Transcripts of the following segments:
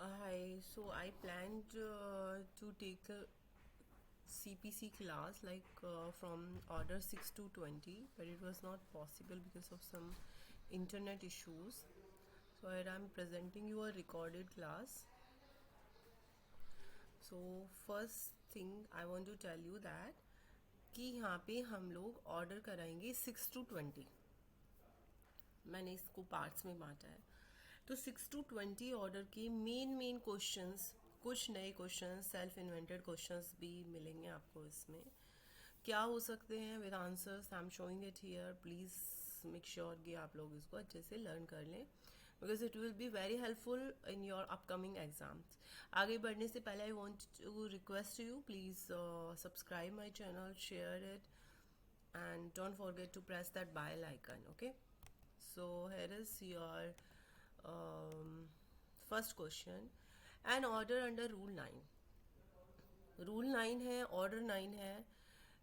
Hi, so I planned to take a CPC class from order 6 to 20, but it was not possible because of some internet issues. So I'm presenting you a recorded class. So first thing I want to tell you that कि यहाँ पे हम लोग order कराएंगे 6 to 20. मैंने इसको parts में बांटा है. तो 6 to 20 ऑर्डर के मेन क्वेश्चंस, कुछ नए क्वेश्चंस, सेल्फ इन्वेंटेड क्वेश्चंस भी मिलेंगे आपको. इसमें क्या हो सकते हैं with answers I am showing it here. Please make sure कि आप लोग इसको अच्छे से लर्न कर लें because it will be very helpful in your upcoming exams. आगे बढ़ने से पहले I want to request you please subscribe my channel, share it and don't forget to press that bell icon. Okay, so here is your first question. An order under rule 9. Rule 9 है, order 9 है.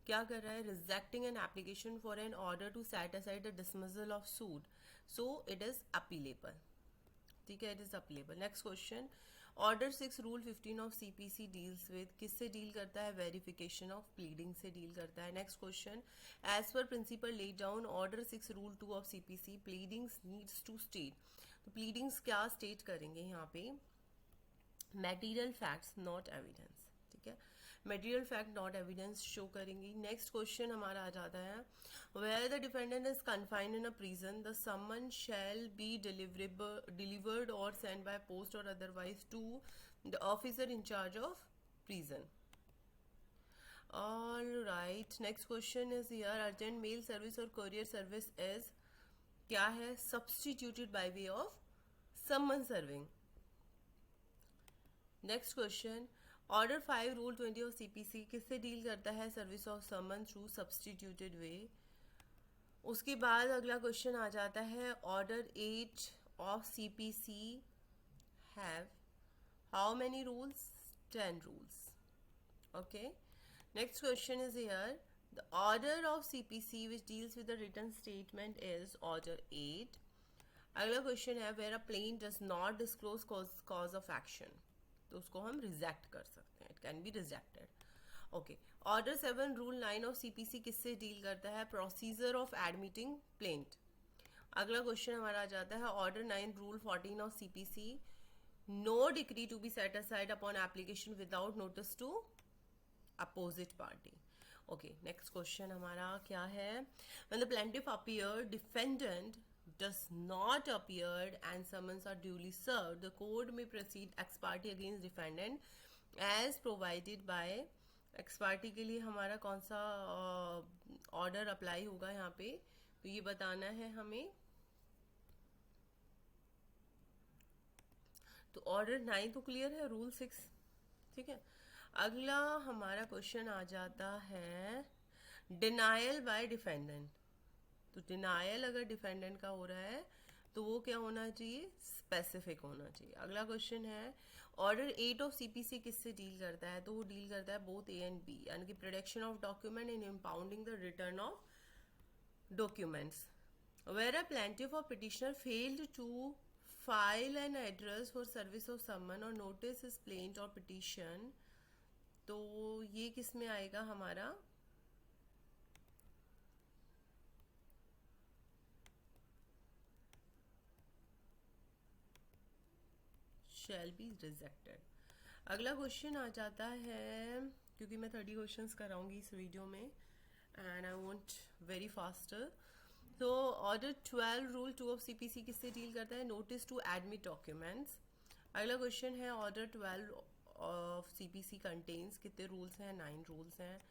क्या कर रहा है? Rejecting an application for an order to set aside the dismissal of suit, so it is appealable. ठीक है, it is appealable. Next question. Order 6 rule 15 of CPC deals with, किससे deal करता है? वेरिफिकेशन ऑफ प्लीडिंग से deal करता है. Next question. As per principle laid down order 6 rule 2 of CPC, pleadings needs to state. तो pleadings क्या state करेंगे यहाँ पे? Material facts not evidence. ठीक है, material fact not evidence show करेंगी. नेक्स्ट क्वेश्चन हमारा आ जाता है. Where the defendant is confined in a prison, the summon shall be delivered और सेंड बाय पोस्ट और otherwise to the officer in charge of prison. All right, next question is here. Urgent mail service और courier service is क्या है? Substituted by way of summons serving. Next question. Order 5 rule 20 of CPC किससे deal करता है? Service of summons through substituted way. उसके बाद अगला question आ जाता है. Order 8 of CPC have how many rules? 10 rules. Okay, next question is here. The order of CPC which deals with the written statement is order 8. अगला question है. Where a plaint does not disclose cause of action, तो उसको हम reject कर सकते हैं. It can be rejected. Okay, order 7 rule 9 of CPC किससे deal करता है? Procedure of admitting plaint. अगला क्वेश्चन हमारा आ जाता है. Order 9 rule 14 of CPC, no decree to be set aside upon application without notice to opposite party. Okay, next question हमारा क्या है? When the plaintiff appear, defendant does not appear and summons are duly served, the court may proceed ex parte against defendant as provided by. ex parte के लिए हमारा कौन सा order apply होगा यहाँ पे? तो ये बताना है हमें. तो ऑर्डर 9 तो क्लियर है, रूल 6. ठीक है, अगला हमारा क्वेश्चन आ जाता है. Denial by defendant. तो डिनायल अगर डिफेंडेंट का हो रहा है तो वो क्या होना चाहिए? स्पेसिफिक होना चाहिए. अगला क्वेश्चन है. ऑर्डर 8 ऑफ सीपीसी किससे डील करता है? तो वो डील करता है बोथ ए एंड बी, यानी कि production of document and impounding the return of documents. Where a plaintiff or petitioner failed to file an address for service of summons or notice is plaint or petition, तो ये किस में आएगा हमारा? Shall be rejected. अगला question आ जाता है, क्योंकि मैं 30 क्वेश्चंस कराऊंगी इस वीडियो में and I want very faster. तो ऑर्डर 12 रूल 2 ऑफ सीपीसी किससे डील करता है? Notice to admit documents. अगला क्वेश्चन है. ऑर्डर 12 ऑफ सीपीसी कंटेन्स कितने रूल्स हैं? 9 रूल्स हैं.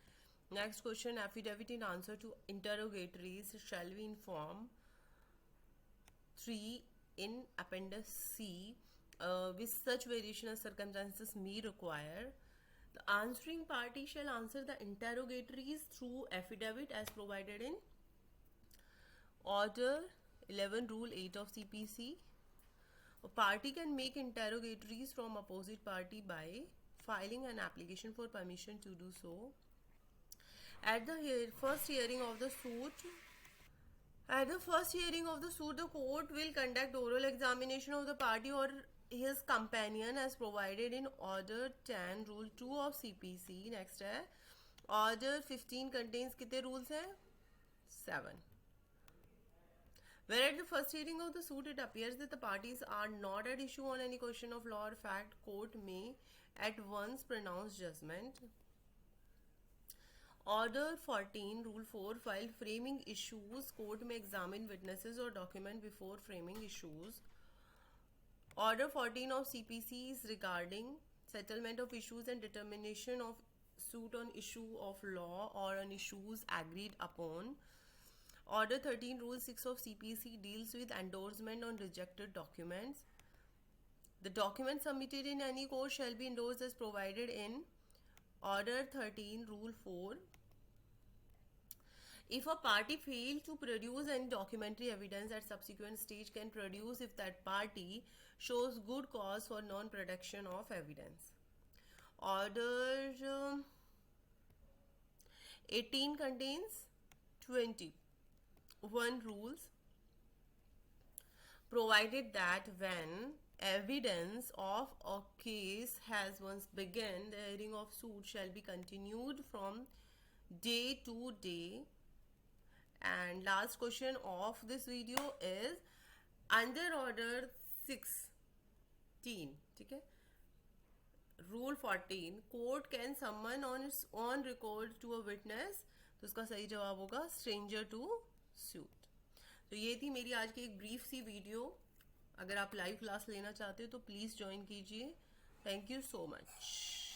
Next question. Affidavit in answer to interrogatories shall be in form 3 in appendix C with such variation as circumstances may require. The answering party shall answer the interrogatories through affidavit as provided in order 11 rule 8 of CPC. A party can make interrogatories from opposite party by filing an application for permission to do so. At the first hearing of the suit, At the first hearing of the suit, the court will conduct oral examination of the party or his companion as provided in Order 10, Rule 2 of CPC. Next है Order 15 contains कितने rules हैं? 7. Where at the first hearing of the suit it appears that the parties are not at issue on any question of law or fact, court may at once pronounce judgment. Order 14, Rule 4, while framing issues, court may examine witnesses or document before framing issues. Order 14 of CPC is regarding settlement of issues and determination of suit on issue of law or on issues agreed upon. Order 13, Rule 6 of CPC deals with endorsement on rejected documents. The document submitted in any court shall be endorsed as provided in Order 13, Rule 4. If a party fails to produce any documentary evidence at subsequent stage can produce if that party shows good cause for non-production of evidence. Order 18 contains 21 rules, provided that when evidence of a case has once begun, the hearing of suit shall be continued from day to day. And last question of this video is under Order 16, ठीक है, Rule 14, court can summon on its own record to a witness. तो उसका सही जवाब होगा stranger to suit. तो ये थी मेरी आज की एक ब्रीफ सी वीडियो. अगर आप लाइव क्लास लेना चाहते हो तो प्लीज़ ज्वाइन कीजिए. Thank you so much.